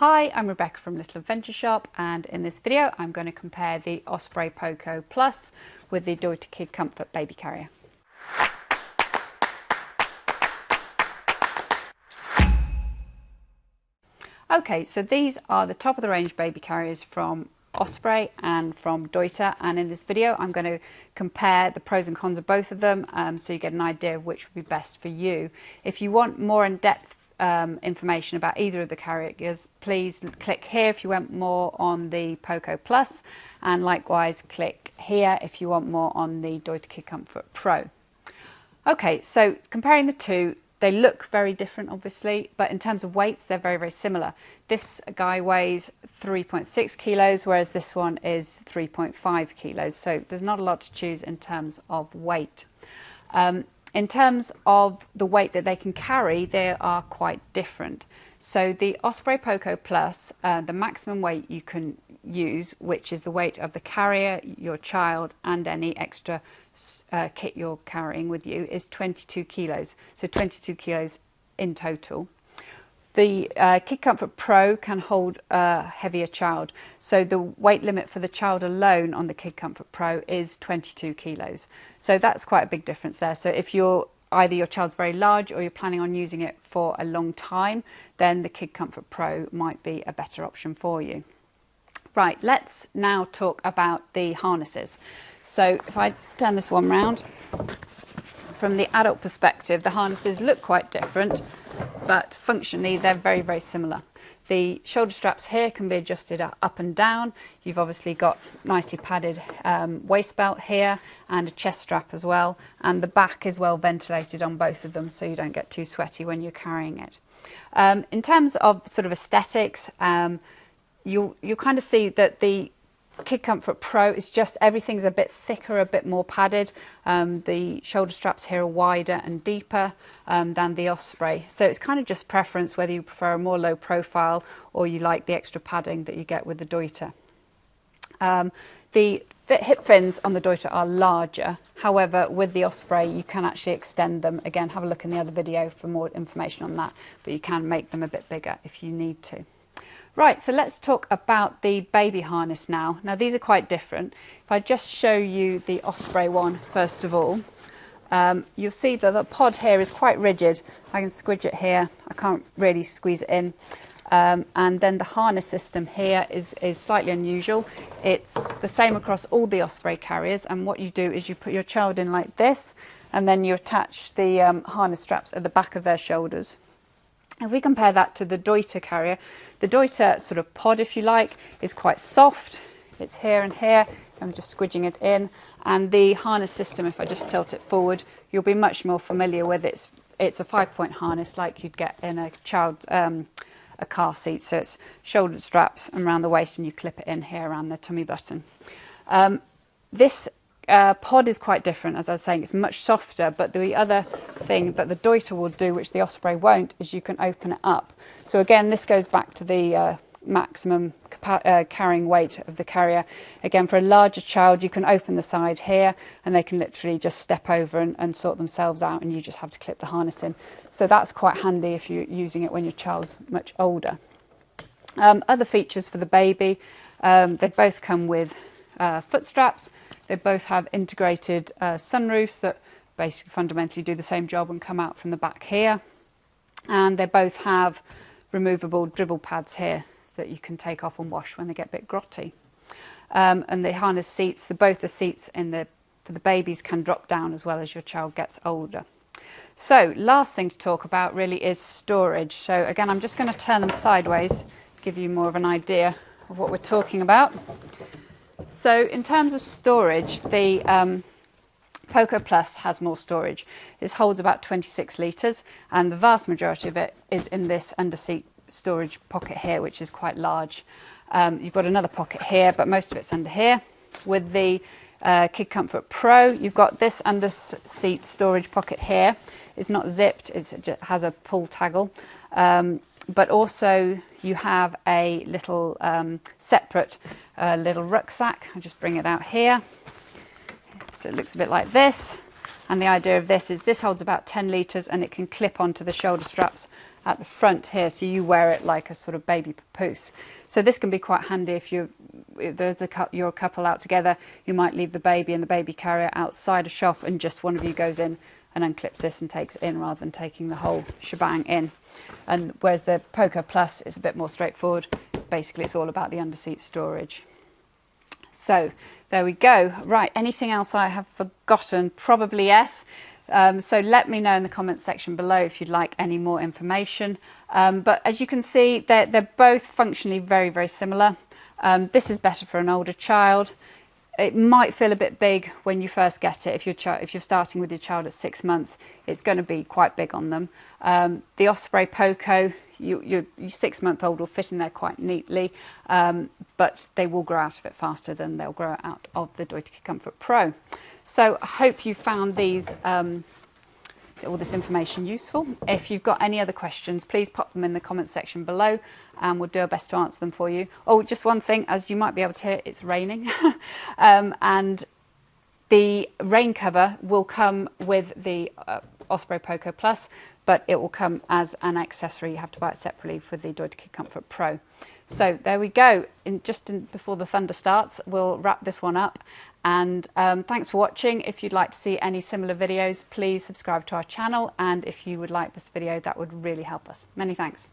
Hi, I'm Rebecca from Little Adventure Shop, and in this video I'm going to compare the Osprey Poco Plus with the Deuter Kid Comfort baby carrier. Okay, so these are the top of the range baby carriers from Osprey and from Deuter, and in this video I'm going to compare the pros and cons of both of them so you get an idea of which would be best for you. If you want more in-depth information about either of the carriers, please click here if you want more on the Poco Plus, and likewise click here if you want more on the Deuter Kid Comfort Pro. Okay, so comparing the two, they look very different obviously, but in terms of weights they're very, very similar. This guy weighs 3.6 kilos, whereas this one is 3.5 kilos, so there's not a lot to choose in terms of weight. In terms of the weight that they can carry, they are quite different. So the Osprey Poco Plus, the maximum weight you can use, which is the weight of the carrier, your child, and any extra kit you're carrying with you, is 22 kilos. So 22 kilos in total. The Kid Comfort Pro can hold a heavier child. So the weight limit for the child alone on the Kid Comfort Pro is 22 kilos. So that's quite a big difference there. So if you're either your child's very large or you're planning on using it for a long time, then the Kid Comfort Pro might be a better option for you. Right, let's now talk about the harnesses. So if I turn this one round, from the adult perspective, the harnesses look quite different, but functionally they're very, very similar. The shoulder straps here can be adjusted up and down. You've obviously got nicely padded waist belt here and a chest strap as well, and the back is well ventilated on both of them so you don't get too sweaty when you're carrying it. In terms of sort of aesthetics, you'll kind of see that the Kid Comfort Pro is just, everything's a bit thicker, a bit more padded. The shoulder straps here are wider and deeper than the Osprey. So it's kind of just preference whether you prefer a more low profile or you like the extra padding that you get with the Deuter. The hip fins on the Deuter are larger. However, with the Osprey you can actually extend them. Again, have a look in the other video for more information on that, but you can make them a bit bigger if you need to. Right, so let's talk about the baby harness now. Now these are quite different. If I just show you the Osprey one first of all, you'll see that the pod here is quite rigid. I can squidge it here, I can't really squeeze it in. And then the harness system here is slightly unusual. It's the same across all the Osprey carriers, and what you do is you put your child in like this, and then you attach the harness straps at the back of their shoulders. If we compare that to the Deuter carrier, the Deuter sort of pod, if you like, is quite soft. It's here and here. I'm just squidging it in. And the harness system, if I just tilt it forward, you'll be much more familiar with it. It's a 5-point harness like you'd get in a child's a car seat. So it's shoulder straps and around the waist, and you clip it in here around the tummy button. This pod is quite different, as I was saying. It's much softer, but the other thing that the Deuter will do, which the Osprey won't, is you can open it up. So again, this goes back to the maximum carrying weight of the carrier. Again, for a larger child, you can open the side here and they can literally just step over and sort themselves out, and you just have to clip the harness in. So that's quite handy if you're using it when your child's much older. Other features for the baby, they both come with foot straps. They both have integrated sunroofs that basically fundamentally do the same job and come out from the back here. And they both have removable dribble pads here so that you can take off and wash when they get a bit grotty. And the harness seats, both the seats for the babies can drop down as well as your child gets older. So last thing to talk about really is storage. So again, I'm just going to turn them sideways to give you more of an idea of what we're talking about. So in terms of storage, the Poco Plus has more storage. This holds about 26 litres, and the vast majority of it is in this underseat storage pocket here, which is quite large. You've got another pocket here, but most of it's under here. With the Kid Comfort Pro, you've got this underseat storage pocket here. It's not zipped, it has a pull taggle. But also you have a little separate little rucksack. I'll just bring it out here. So it looks a bit like this. And the idea of this is this holds about 10 litres, and it can clip onto the shoulder straps at the front here, so you wear it like a sort of baby papoose. So this can be quite handy if you're a couple out together. You might leave the baby and the baby carrier outside a shop, and just one of you goes in and unclips this and takes it in, rather than taking the whole shebang in. And whereas the Poco Plus is a bit more straightforward. Basically, it's all about the underseat storage. So there we go. Right, anything else I have forgotten? Probably yes. So let me know in the comments section below if you'd like any more information. But as you can see, they're both functionally very, very similar. This is better for an older child. It might feel a bit big when you first get it. If you're starting with your child at 6 months, it's going to be quite big on them. The Osprey Poco, your 6-month-old will fit in there quite neatly, but they will grow out of it faster than they'll grow out of the Deuter Kid Comfort Pro. So I hope you found all this information useful. If you've got any other questions, please pop them in the comments section below, and we'll do our best to answer them for you. Oh, just one thing, as you might be able to hear, it's raining. And the rain cover will come with the Osprey Poco Plus, but it will come as an accessory. You have to buy it separately for the Deuter Kid Comfort Pro. So there we go. Before the thunder starts, we'll wrap this one up. And thanks for watching. If you'd like to see any similar videos, please subscribe to our channel. And if you would like this video, that would really help us. Many thanks.